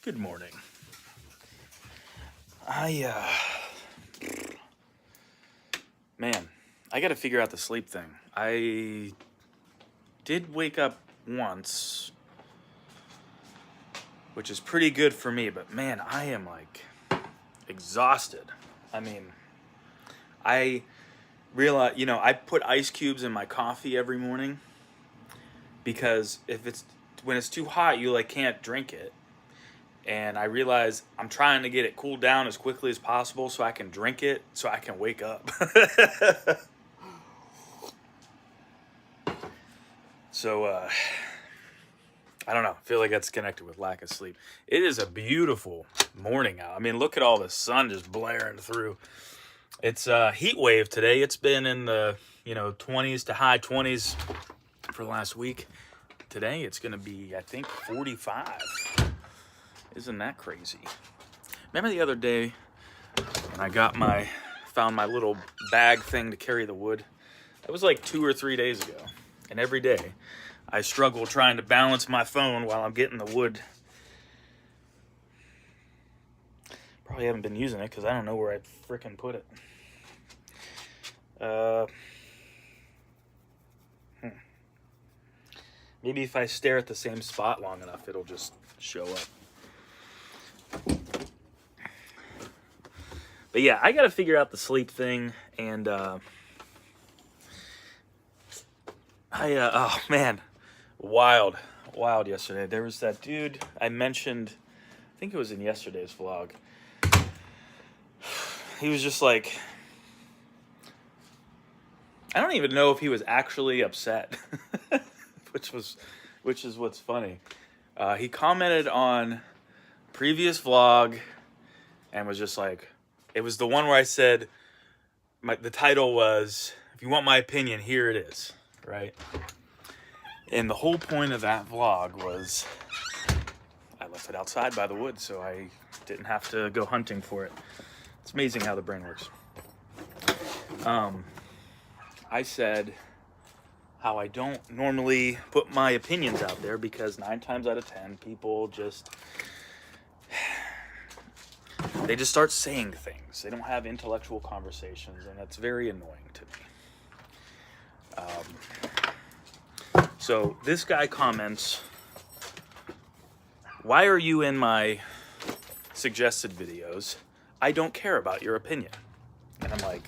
Good morning. Man, I got to figure out the sleep thing. I did wake up once, which is pretty good for me, but man, I am like exhausted. I mean, I realize, I put ice cubes in my coffee every morning because when it's too hot, you like can't drink it. And I realize I'm trying to get it cooled down as quickly as possible so I can drink it so I can wake up. So, I don't know. I feel like that's connected with lack of sleep. It is a beautiful morning out. I mean, look at all the sun just blaring through. It's a heat wave today. It's been in the, 20s to high 20s for the last week. Today it's going to be, I think, 45. Isn't that crazy? Remember the other day when I found my little bag thing to carry the wood? That was like 2 or 3 days ago. And every day I struggle trying to balance my phone while I'm getting the wood. Probably haven't been using it because I don't know where I frickin' put it. Maybe if I stare at the same spot long enough, it'll just show up. But yeah, I gotta figure out the sleep thing, and oh man, wild yesterday. There was that dude I mentioned, I think it was in yesterday's vlog. He was just like, I don't even know if he was actually upset, which is what's funny. He commented on previous vlog and was just like, it was the one where I said, the title was, if you want my opinion, here it is, right? And the whole point of that vlog was, I left it outside by the woods, so I didn't have to go hunting for it. It's amazing how the brain works. I said how I don't normally put my opinions out there because 9 times out of 10, people they just start saying things. They don't have intellectual conversations, and that's very annoying to me. So this guy comments, "Why are you in my suggested videos? I don't care about your opinion." And I'm like,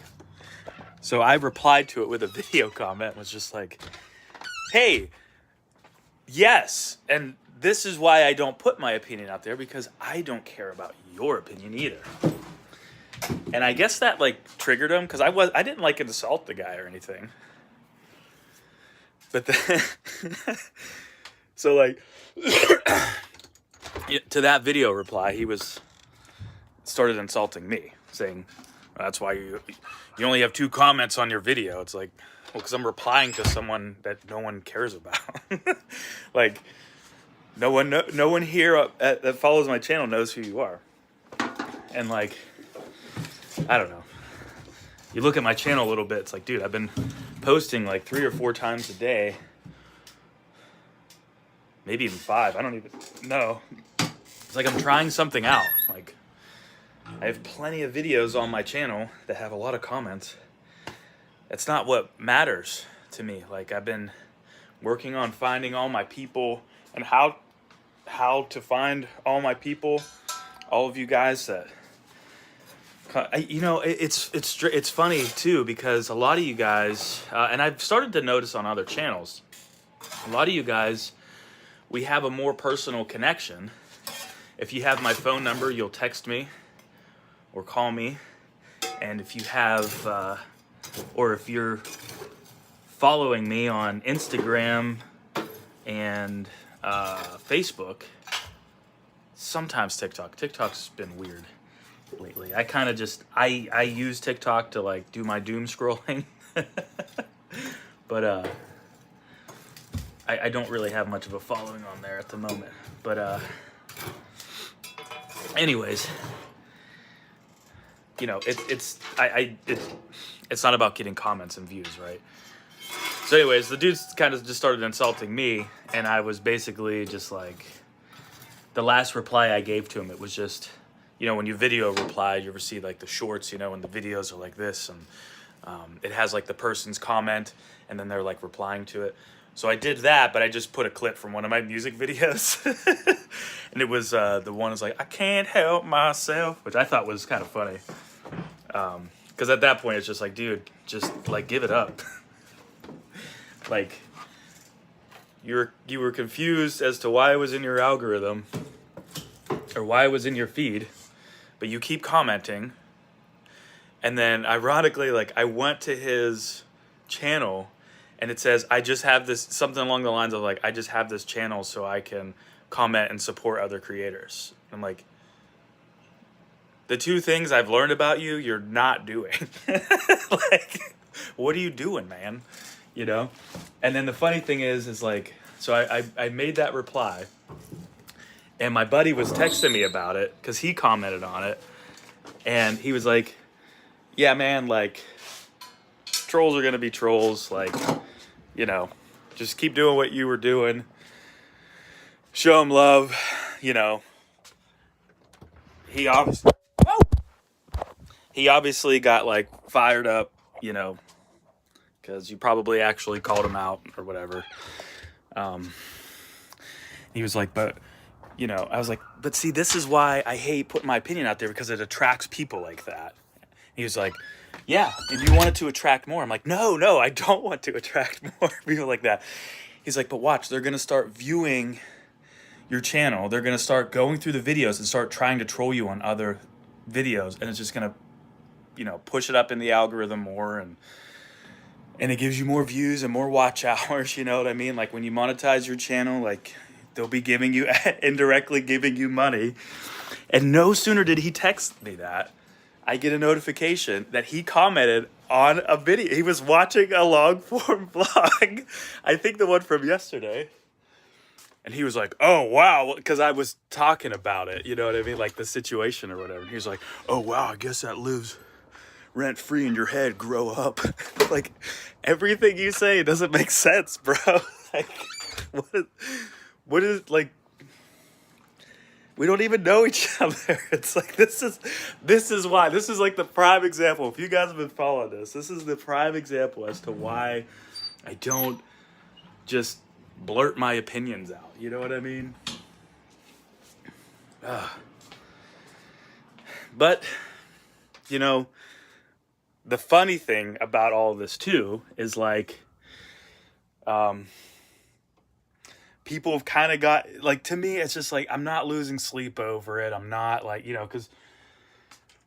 so I replied to it with a video comment, was just like, hey, yes, and this is why I don't put my opinion out there, because I don't care about your opinion either. And I guess that like triggered him, because I didn't like insult the guy or anything. But then so like to that video reply, he started insulting me, saying, that's why you only have 2 comments on your video. It's like, well, because I'm replying to someone that no one cares about. Like, no one here that follows my channel knows who you are. And like, I don't know. You look at my channel a little bit, it's like, dude, I've been posting like 3 or 4 times a day. Maybe even 5. I don't even know. It's like I'm trying something out. Like, I have plenty of videos on my channel that have a lot of comments. That's not what matters to me. Like, I've been working on finding all my people and how to find all my people, all of you guys that, it's funny too, because a lot of you guys, and I've started to notice on other channels, a lot of you guys, we have a more personal connection. If you have my phone number, you'll text me or call me. And if you have, or if you're following me on Instagram and Facebook, sometimes TikTok. TikTok's been weird lately. I kind of just, I use TikTok to like do my doom scrolling. But I don't really have much of a following on there at the moment. But anyways, it's not about getting comments and views, right? So anyways, the dude kind of just started insulting me, and I was basically just like, the last reply I gave to him, it was just, you know, when you video reply, you ever see like the shorts, you know, and the videos are like this, and it has like the person's comment, and then they're like replying to it. So I did that, but I just put a clip from one of my music videos. And it was, the one is like, I can't help myself, which I thought was kind of funny. Because at that point, it's just like, dude, just like give it up. Like, you were confused as to why it was in your algorithm or why it was in your feed, but you keep commenting. And then ironically, like, I went to his channel and it says, I just have this, something along the lines of like, I just have this channel so I can comment and support other creators. I'm like, the two things I've learned about you, you're not doing. Like, what are you doing, man? You know? And then the funny thing is like, so I made that reply, and my buddy was texting me about it because he commented on it, and he was like, yeah, man, like, trolls are gonna be trolls, like, you know, just keep doing what you were doing, show them love, you know. He obviously got like fired up, you know, because you probably actually called him out or whatever. He was like, but, you know, I was like, but see, this is why I hate putting my opinion out there, because it attracts people like that. He was like, yeah, and you want it to attract more. I'm like, no, I don't want to attract more people like that. He's like, but watch, they're going to start viewing your channel. They're going to start going through the videos and start trying to troll you on other videos. And it's just going to, you know, push it up in the algorithm more, and it gives you more views and more watch hours, you know what I mean? Like, when you monetize your channel, like, they'll be giving you, indirectly giving you money. And no sooner did he text me that, I get a notification that he commented on a video. He was watching a long form vlog, I think the one from yesterday. And he was like, oh, wow, because I was talking about it, you know what I mean? Like the situation or whatever. And he was like, oh, wow, I guess that lives rent free in your head, grow up. Like, everything you say doesn't make sense, bro. Like, what is, like, we don't even know each other. It's like, this is why. This is like the prime example. If you guys have been following this is the prime example as to why I don't just blurt my opinions out. You know what I mean? But, you know, the funny thing about all of this too is like, people have kind of got, like, to me, it's just like, I'm not losing sleep over it. I'm not like, you know, because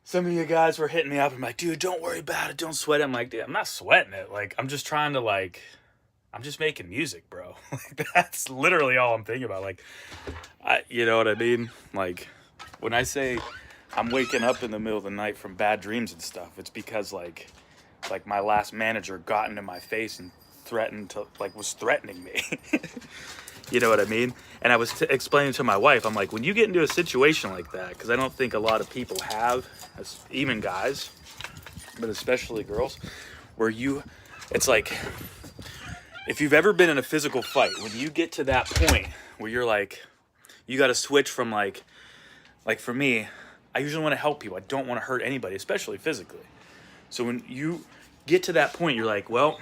some of you guys were hitting me up and like, dude, don't worry about it. Don't sweat it. I'm like, dude, I'm not sweating it. Like, I'm just trying to, like, I'm just making music, bro. Like, that's literally all I'm thinking about. Like, you know what I mean? Like, when I say I'm waking up in the middle of the night from bad dreams and stuff, it's because like my last manager got into my face and was threatening me. You know what I mean? And I was explaining to my wife, I'm like, when you get into a situation like that, because I don't think a lot of people have, even guys, but especially girls, where it's like, if you've ever been in a physical fight, when you get to that point where you're like, you got to switch from like for me, I usually want to help people. I don't want to hurt anybody, especially physically. So when you get to that point, you're like, well,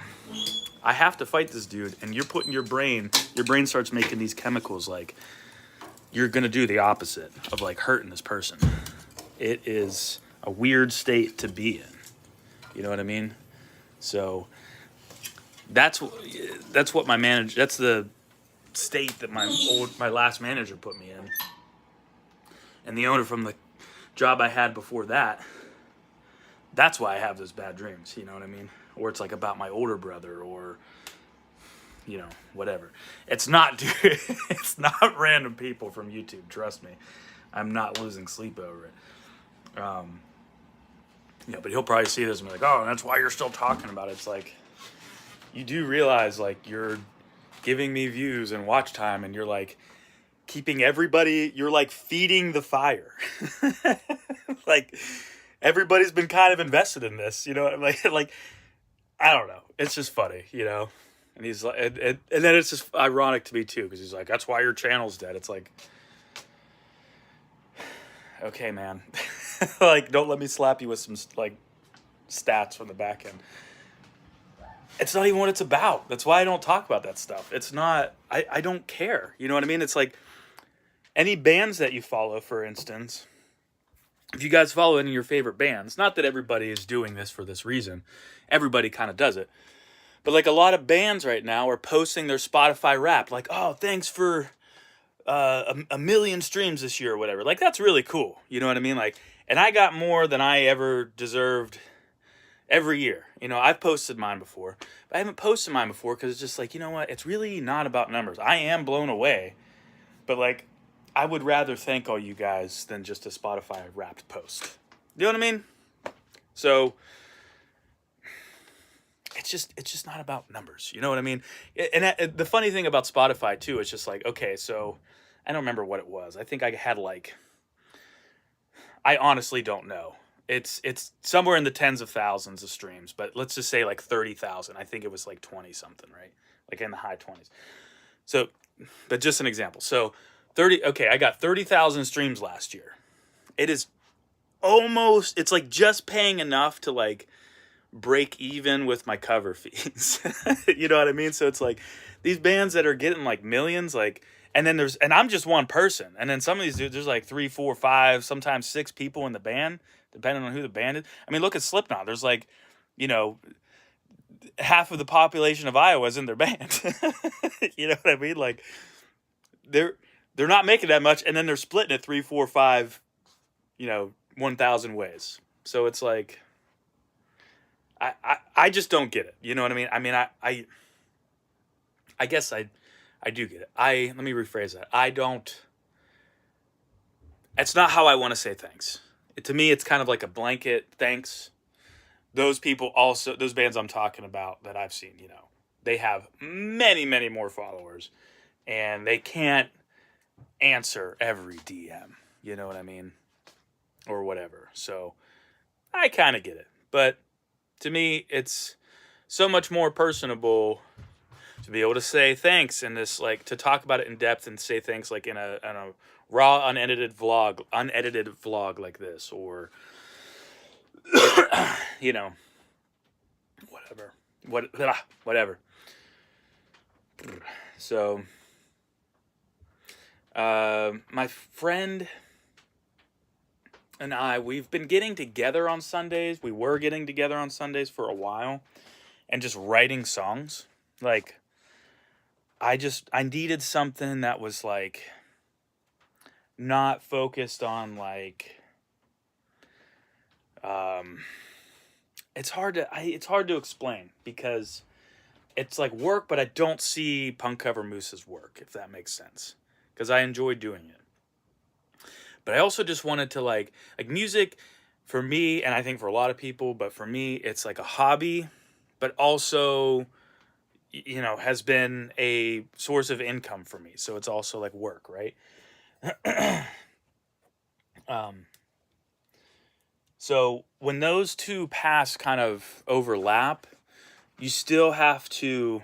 I have to fight this dude. And you're putting your brain starts making these chemicals like you're going to do the opposite of like hurting this person. It is a weird state to be in. You know what I mean? So that's what that's the state that my last manager put me in. And the owner from the job I had before that, that's why I have those bad dreams, you know what I mean? Or it's like about my older brother, or, you know, whatever. It's not random people from YouTube, trust me. I'm not losing sleep over it. Yeah, but he'll probably see this and be like, oh, that's why you're still talking about it. It's like, you do realize, like, you're giving me views and watch time, and you're like keeping everybody, you're like feeding the fire. Like, everybody's been kind of invested in this, you know, like I don't know. It's just funny, you know. And he's like, and then it's just ironic to me too, because he's like, that's why your channel's dead. It's like, okay, man. Like, don't let me slap you with some like stats from the back end. It's not even what it's about. That's why I don't talk about that stuff. It's not, I don't care. You know what I mean? It's like any bands that you follow, for instance, if you guys follow any of your favorite bands, not that everybody is doing this for this reason, everybody kind of does it. But like a lot of bands right now are posting their Spotify Wrapped, like, oh, thanks for a million streams this year or whatever. Like, that's really cool. You know what I mean? Like, and I got more than I ever deserved every year. You know, I've posted mine before, but I haven't posted mine before because it's just like, you know what? It's really not about numbers. I am blown away, but like, I would rather thank all you guys than just a Spotify Wrapped post. You know what I mean? So it's just not about numbers. You know what I mean? And the funny thing about Spotify too, it's just like, okay, so I don't remember what it was. I think I had like, I honestly don't know. It's somewhere in the tens of thousands of streams, but let's just say like 30,000. I think it was like 20 something, right? Like in the high 20s. So, but just an example. So I got 30,000 streams last year. It is almost, it's like just paying enough to like break even with my cover fees. You know what I mean? So it's like these bands that are getting like millions, like, and I'm just one person. And then some of these dudes, there's like 3, 4, 5, sometimes 6 people in the band, depending on who the band is. I mean, look at Slipknot. There's like, you know, half of the population of Iowa is in their band. You know what I mean? Like they're not making that much. And then they're splitting it 3, 4, 5, 1,000 ways. So it's like, I just don't get it. You know what I mean? I mean, I guess I do get it. Let me rephrase that. It's not how I want to say thanks. To me, it's kind of like a blanket thanks. Those people also, those bands I'm talking about that I've seen, they have many, many more followers and they can't answer every DM. You know what I mean? Or whatever. So I kind of get it. But to me, it's so much more personable to be able to say thanks and this, like, to talk about it in depth and say thanks like in a raw, unedited vlog like this, or whatever. So, my friend and we've been getting together on Sundays. We were getting together on Sundays for a while and just writing songs. Like, I needed something that was like not focused on like, it's hard to explain because it's like work, but I don't see Punk Cover Moose as work, if that makes sense, because I enjoy doing it. But I also just wanted to like music for me, and I think for a lot of people, but for me, it's like a hobby, but also, has been a source of income for me. So it's also like work, right? So when those two paths kind of overlap, you still have to,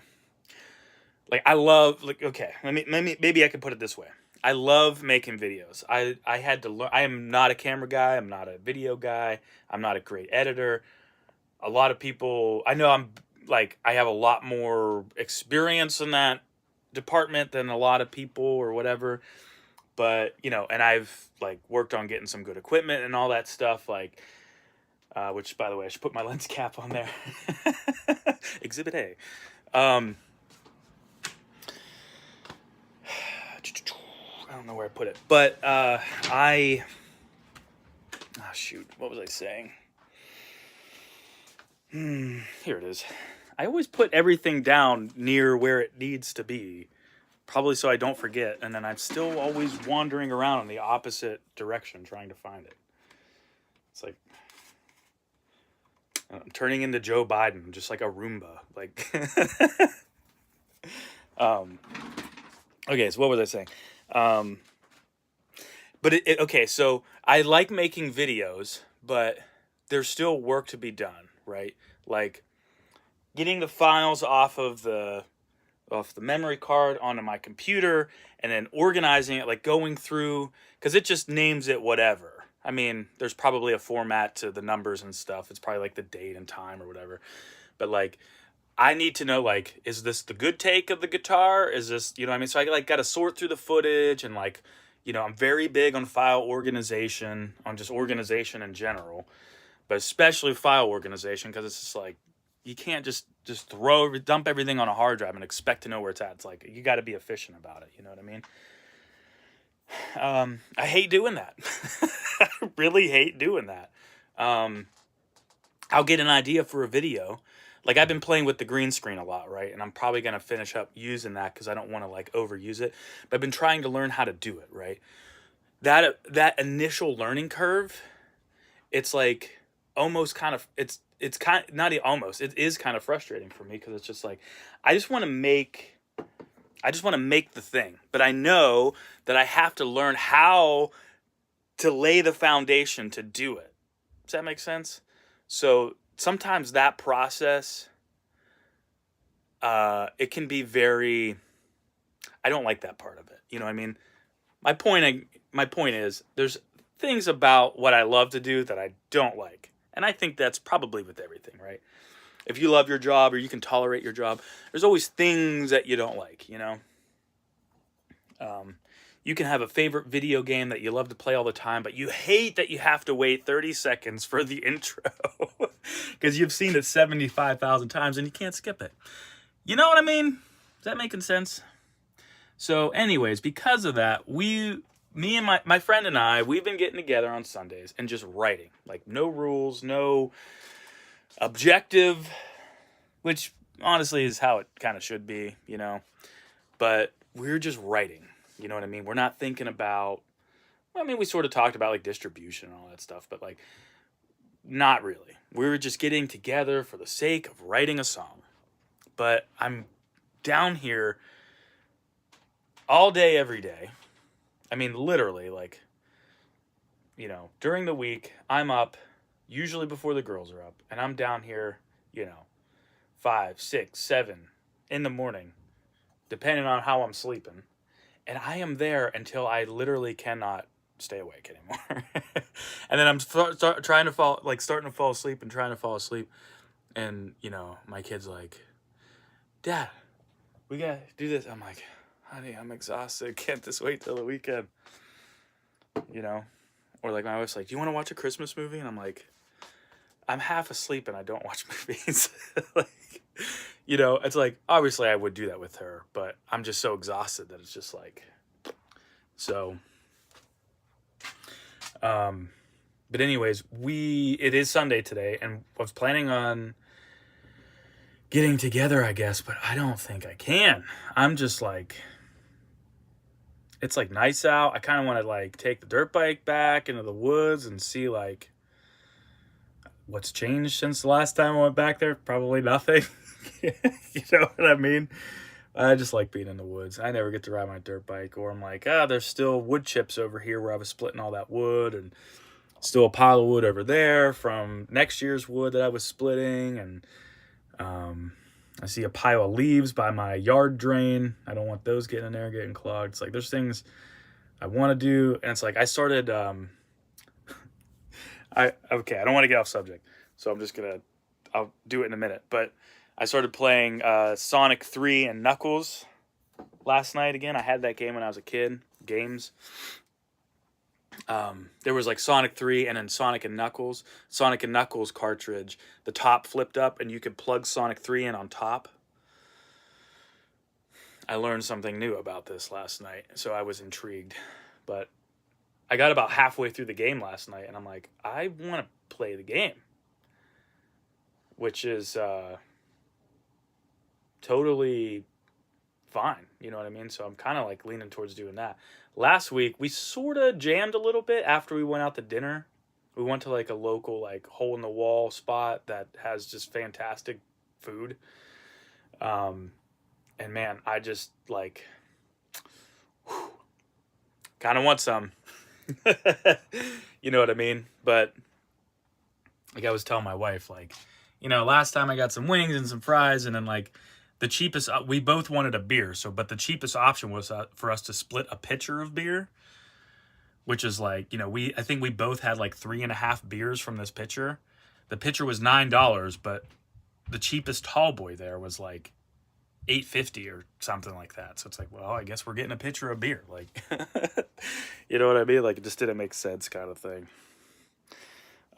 like, I love, like, okay, maybe I can put it this way. I love making videos. I had to learn. I am not a camera guy. I'm not a video guy. I'm not a great editor. A lot of people, I know I have a lot more experience in that department than a lot of people or whatever. But, and I've like worked on getting some good equipment and all that stuff, like, which, by the way, I should put my lens cap on there. Exhibit A. I don't know where I put it, but shoot, what was I saying? Here it is. I always put everything down near where it needs to be, probably so I don't forget, and then I'm still always wandering around in the opposite direction trying to find it. It's like I'm turning into Joe Biden, just like a Roomba. Like, okay, so what was I saying? But okay, so I like making videos, but there's still work to be done, right? Like getting the files off the memory card onto my computer and then organizing it, like going through, because it just names it whatever. I mean, there's probably a format to the numbers and stuff. It's probably like the date and time or whatever. But like, I need to know, like, is this the good take of the guitar? Is this, you know what I mean? So I like got to sort through the footage and like, you know, I'm very big on file organization, on just organization in general, but especially file organization, because it's just like, you can't just dump everything on a hard drive and expect to know where it's at. It's like, you got to be efficient about it. You know what I mean? I hate doing that. I really hate doing that. I'll get an idea for a video. Like, I've been playing with the green screen a lot, right? And I'm probably going to finish up using that because I don't want to, like, overuse it. But I've been trying to learn how to do it, right? That initial learning curve, it's like almost kind of, it's kind of, not almost, it is kind of frustrating for me because it's just like, I just want to make the thing. But I know that I have to learn how to lay the foundation to do it. Does that make sense? So sometimes that process, it can be very, I don't like that part of it. You know what I mean? My point is, there's things about what I love to do that I don't like. And I think that's probably with everything, right? If you love your job or you can tolerate your job, there's always things that you don't like, you know? You can have a favorite video game that you love to play all the time, but you hate that you have to wait 30 seconds for the intro because you've seen it 75,000 times and you can't skip it. You know what I mean? Is that making sense? So anyways, because of that, me and my friend and I, we've been getting together on Sundays and just writing. Like, no rules, no objective, which honestly is how it kind of should be, you know? But we're just writing. You know what I mean? We're not thinking about, well, I mean, we sort of talked about like distribution and all that stuff, but like, not really. We were just getting together for the sake of writing a song. But I'm down here all day, every day. I mean, literally, like, you know, during the week, I'm up, usually before the girls are up, and I'm down here, you know, 5, 6, 7 in the morning, depending on how I'm sleeping. And I am there until I literally cannot stay awake anymore. And then I'm starting to fall asleep and trying to fall asleep. And, you know, my kid's like, Dad, we got to do this. I'm like, honey, I'm exhausted. Can't this wait till the weekend? You know? Or like my wife's like, do you want to watch a Christmas movie? And I'm like, I'm half asleep and I don't watch movies. Like, you know, it's like, obviously I would do that with her, but I'm just so exhausted that it's just like, so, but anyways, it is Sunday today and I was planning on getting together, I guess, but I don't think I can. I'm just like, it's like nice out. I kind of want to like take the dirt bike back into the woods and see like what's changed since the last time I went back there. Probably nothing. You know what I mean? I just like being in the woods. I never get to ride my dirt bike, or I'm like, there's still wood chips over here where I was splitting all that wood, and still a pile of wood over there from next year's wood that I was splitting, and I see a pile of leaves by my yard drain. I don't want those getting in there, getting clogged. It's like, there's things I want to do, and it's like, I started, I don't want to get off subject, so I'll do it in a minute, but I started playing Sonic 3 and Knuckles last night again. I had that game when I was a kid, games. There was like Sonic 3 and then Sonic and Knuckles. Sonic and Knuckles cartridge, the top flipped up and you could plug Sonic 3 in on top. I learned something new about this last night, so I was intrigued. But I got about halfway through the game last night and I'm like, I want to play the game. Which is totally fine, you know what I mean? So I'm kind of like leaning towards doing that. Last week, we sort of jammed a little bit after we went out to dinner. We went to like a local like hole-in-the-wall spot that has just fantastic food. And man, I just like kind of want some. You know what I mean? But like I was telling my wife, like, you know, last time I got some wings and some fries, and then like the cheapest, we both wanted a beer. But the cheapest option was for us to split a pitcher of beer, which is like, you know, I think we both had like 3.5 beers from this pitcher. The pitcher was $9, but the cheapest tall boy there was like $8.50 or something like that. So it's like, well, I guess we're getting a pitcher of beer. Like, you know what I mean? Like, it just didn't make sense, kind of thing.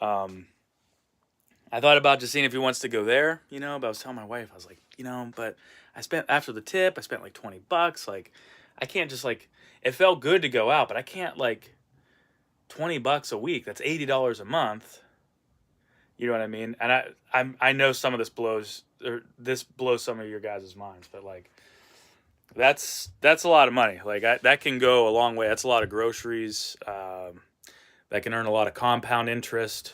I thought about just seeing if he wants to go there, you know, but I was telling my wife, I was like, you know, but after the tip, I spent like $20. Like, I can't just like, it felt good to go out, but I can't like $20 a week. That's $80 a month. You know what I mean? And I know some of this blows some of your guys' minds, but like, that's a lot of money. Like, that can go a long way. That's a lot of groceries. That can earn a lot of compound interest.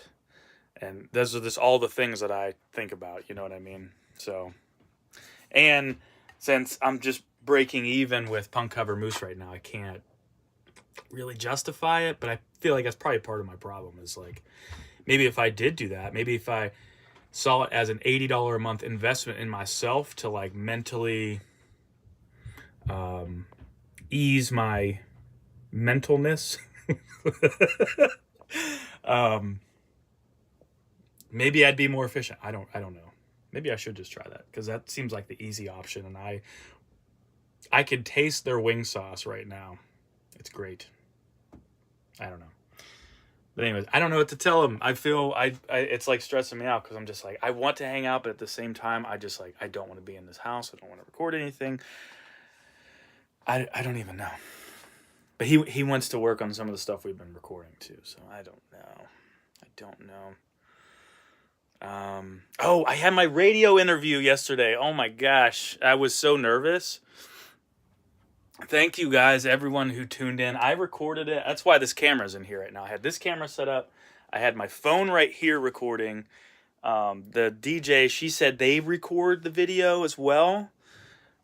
And those are just all the things that I think about, you know what I mean? So, and since I'm just breaking even with punkcovermoose right now, I can't really justify it, but I feel like that's probably part of my problem is like, maybe if I did do that, maybe if I saw it as an $80 a month investment in myself to like mentally ease my mentalness, maybe I'd be more efficient. I don't know. Maybe I should just try that because that seems like the easy option. And I could taste their wing sauce right now. It's great. I don't know. But anyways, I don't know what to tell them. I feel it's like stressing me out because I'm just like, I want to hang out, but at the same time, I just like, I don't want to be in this house. I don't want to record anything. I don't even know. But he wants to work on some of the stuff we've been recording too. So I don't know. Oh, I had my radio interview yesterday. Oh my gosh. I was so nervous. Thank you guys, everyone who tuned in. I recorded it. That's why this camera's in here right now. I had this camera set up. I had my phone right here recording. The DJ, she said they record the video as well.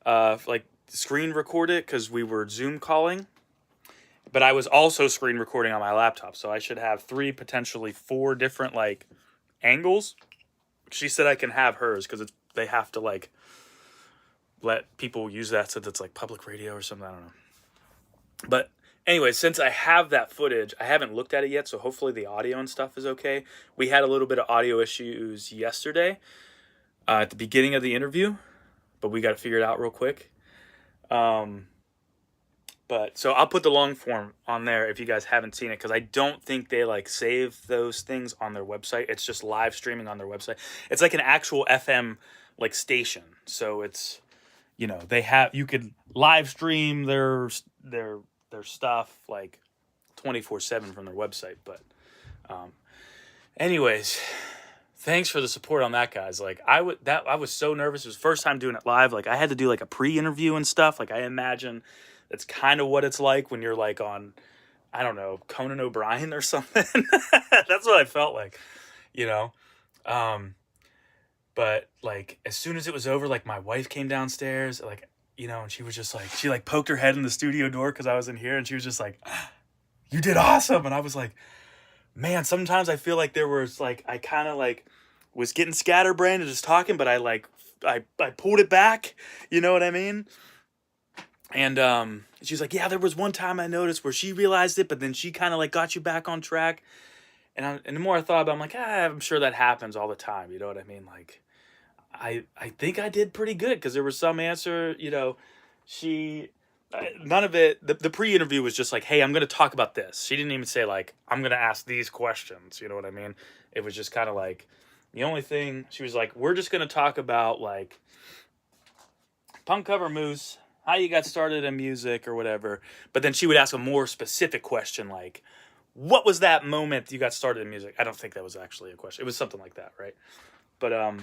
Like screen record it because we were Zoom calling. But I was also screen recording on my laptop. So I should have 3, potentially 4 different like angles. She said I can have hers because they have to like let people use that since it's like public radio or something. I don't know. But anyway, since I have that footage, I haven't looked at it yet. So hopefully the audio and stuff is okay. We had a little bit of audio issues yesterday at the beginning of the interview, but we got to figure it out real quick. But so I'll put the long form on there if you guys haven't seen it, because I don't think they like save those things on their website. It's just live streaming on their website. It's like an actual FM like station. So it's, you know, you could live stream their stuff like 24/7 from their website. But anyways, thanks for the support on that, guys. Like I was so nervous. It was the first time doing it live. Like I had to do like a pre-interview and stuff. Like I imagine that's kind of what it's like when you're like on, I don't know, Conan O'Brien or something. That's what I felt like, you know? But like, as soon as it was over, like my wife came downstairs, like, you know, and she was just like, she like poked her head in the studio door cause I was in here and she was just like, you did awesome. And I was like, man, sometimes I feel like there was like, I kind of like was getting scatterbrained and just talking, but I pulled it back. You know what I mean? And she's like, yeah, there was one time I noticed where she realized it, but then she kind of like got you back on track. And the more I thought about it, I'm like, I'm sure that happens all the time. You know what I mean? Like, I think I did pretty good because there was some answer, you know, none of it, the pre-interview was just like, hey, I'm going to talk about this. She didn't even say like, I'm going to ask these questions. You know what I mean? It was just kind of like, the only thing, she was like, we're just going to talk about like punkcovermoose, how you got started in music or whatever. But then she would ask a more specific question like, what was that moment you got started in music? I don't think that was actually a question. It was something like that, right? But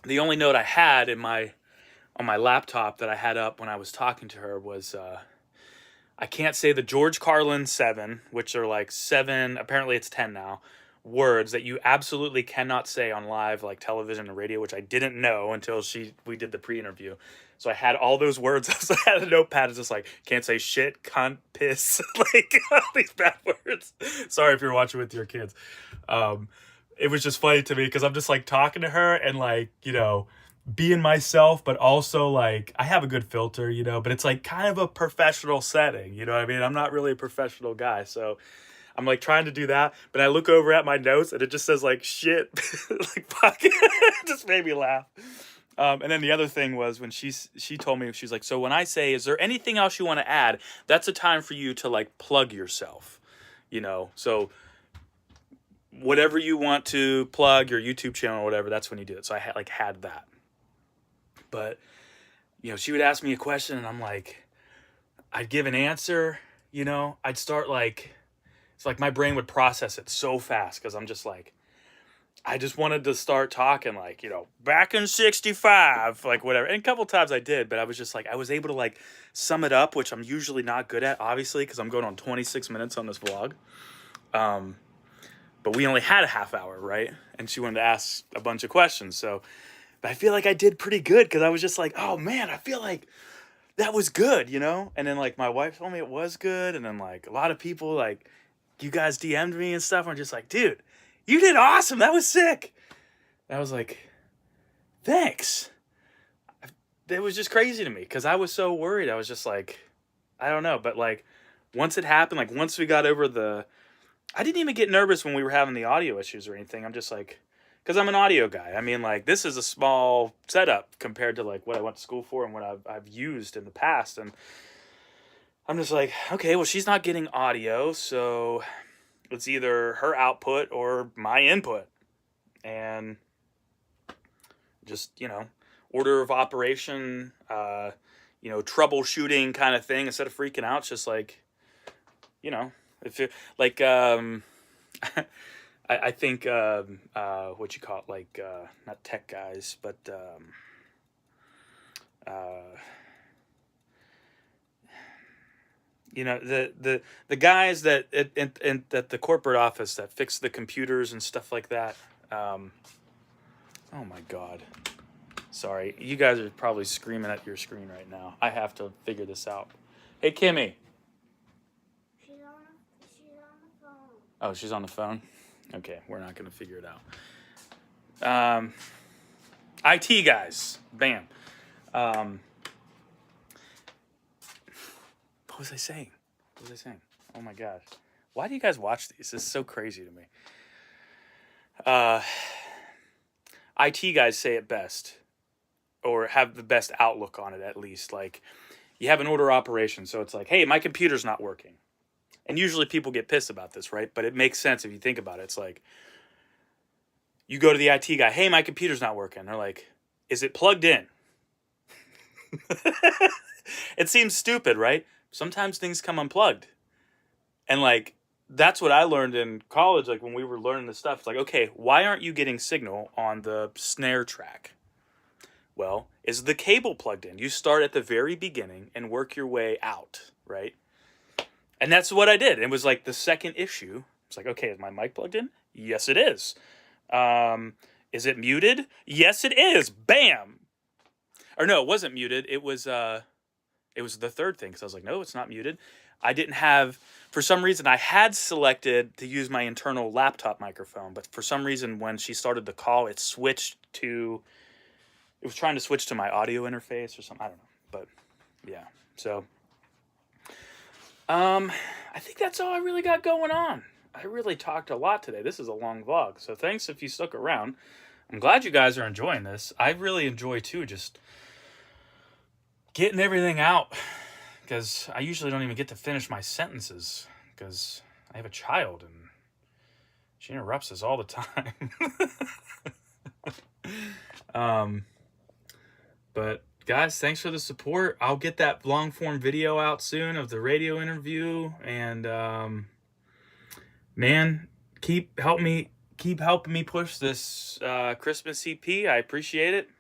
the only note I had on my laptop that I had up when I was talking to her was I can't say the George Carlin 7, which are like 7, apparently it's 10 now, words that you absolutely cannot say on live like television and radio, which I didn't know until we did the pre-interview. So I had all those words. So I had a notepad. It's just like, can't say shit, cunt, piss, like all these bad words. Sorry if you're watching with your kids. It was just funny to me because I'm just like talking to her and like, you know, being myself, but also like I have a good filter, you know, but it's like kind of a professional setting, you know what I mean? I'm not really a professional guy, so I'm like trying to do that, but I look over at my notes and it just says like shit, like fuck. It just made me laugh. And then the other thing was when she told me, she's like, so when I say, is there anything else you want to add? That's a time for you to like plug yourself, you know? So whatever you want to plug, your YouTube channel or whatever, that's when you do it. So I had that. But, you know, she would ask me a question and I'm like, I'd give an answer, you know, I'd start like, it's like my brain would process it so fast because I'm just like, I just wanted to start talking like, you know, back in 65, like whatever. And a couple times I did, but I was just like, I was able to like sum it up, which I'm usually not good at, obviously, because I'm going on 26 minutes on this vlog. But we only had a half hour, right? And she wanted to ask a bunch of questions. So but I feel like I did pretty good because I was just like, oh man, I feel like that was good, you know? And then like my wife told me it was good. And then like a lot of people, like you guys DM'd me and stuff. I'm just like, dude, you did awesome. That was sick. And I was like, thanks. It was just crazy to me because I was so worried. I was just like, I don't know. But like once it happened, like once we got over I didn't even get nervous when we were having the audio issues or anything. I'm just like, because I'm an audio guy. I mean, like this is a small setup compared to like what I went to school for and what I've used in the past. And I'm just like, okay, well, she's not getting audio, so it's either her output or my input. And just, you know, order of operation, you know, troubleshooting kind of thing. Instead of freaking out, it's just like, you know, if it, like, I think, what you call it, like, not tech guys, but, you know, the guys that at the corporate office that fix the computers and stuff like that. Oh my God. Sorry. You guys are probably screaming at your screen right now. I have to figure this out. Hey, Kimmy. She's on the phone. Oh, she's on the phone? Okay, we're not going to figure it out. IT guys. Bam. What was I saying? Oh my gosh. Why do you guys watch these? This is so crazy to me. IT guys say it best, or have the best outlook on it at least. Like, you have an order operation, so it's like, hey, my computer's not working. And usually people get pissed about this, right? But it makes sense if you think about it. It's like, you go to the IT guy, hey, my computer's not working. They're like, is it plugged in? It seems stupid, right? Sometimes things come unplugged. And like, that's what I learned in college. Like when we were learning this stuff, it's like, okay, why aren't you getting signal on the snare track? Well, is the cable plugged in? You start at the very beginning and work your way out, right? And that's what I did. It was like the second issue. It's like, okay, is my mic plugged in? Yes, it is. Is it muted? Yes, it is. Bam. Or no, it wasn't muted. It was the third thing. Because I was like, no, it's not muted. I didn't have, for some reason, I had selected to use my internal laptop microphone. But for some reason, when she started the call, it was trying to switch to my audio interface or something. I don't know. But yeah, so I think that's all I really got going on. I really talked a lot today. This is a long vlog. So thanks if you stuck around. I'm glad you guys are enjoying this. I really enjoy too, just getting everything out. Because I usually don't even get to finish my sentences. Because I have a child and she interrupts us all the time. But guys, thanks for the support. I'll get that long form video out soon of the radio interview. And man, keep helping me push this Christmas EP. I appreciate it.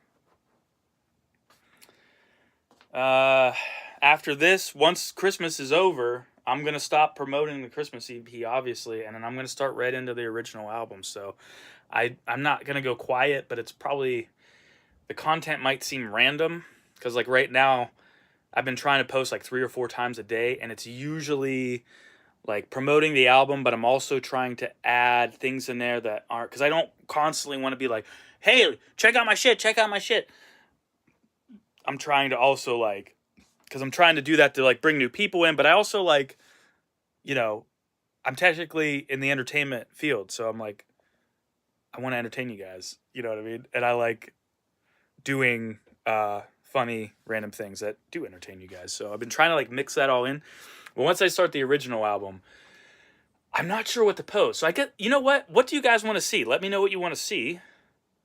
After this, once Christmas is over, I'm going to stop promoting the Christmas EP, obviously, and then I'm going to start right into the original album. So I'm not going to go quiet, but it's probably, the content might seem random, because like right now, I've been trying to post like 3 or 4 times a day, and it's usually like promoting the album, but I'm also trying to add things in there that aren't, because I don't constantly want to be like, hey, check out my shit. I'm trying to also like, because I'm trying to do that to like bring new people in, but I also like, you know, I'm technically in the entertainment field, so I'm like, I want to entertain you guys. You know what I mean? And I like doing funny random things that do entertain you guys. So I've been trying to like mix that all in. But once I start the original album, I'm not sure what to post. So I get, you know what? What do you guys want to see? Let me know what you want to see,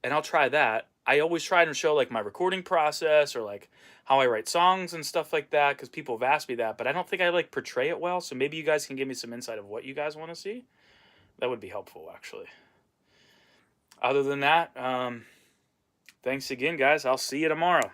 and I'll try that. I always try to show like my recording process or like how I write songs and stuff like that because people have asked me that, but I don't think I like portray it well. So maybe you guys can give me some insight of what you guys want to see. That would be helpful, actually. Other than that, thanks again, guys. I'll see you tomorrow.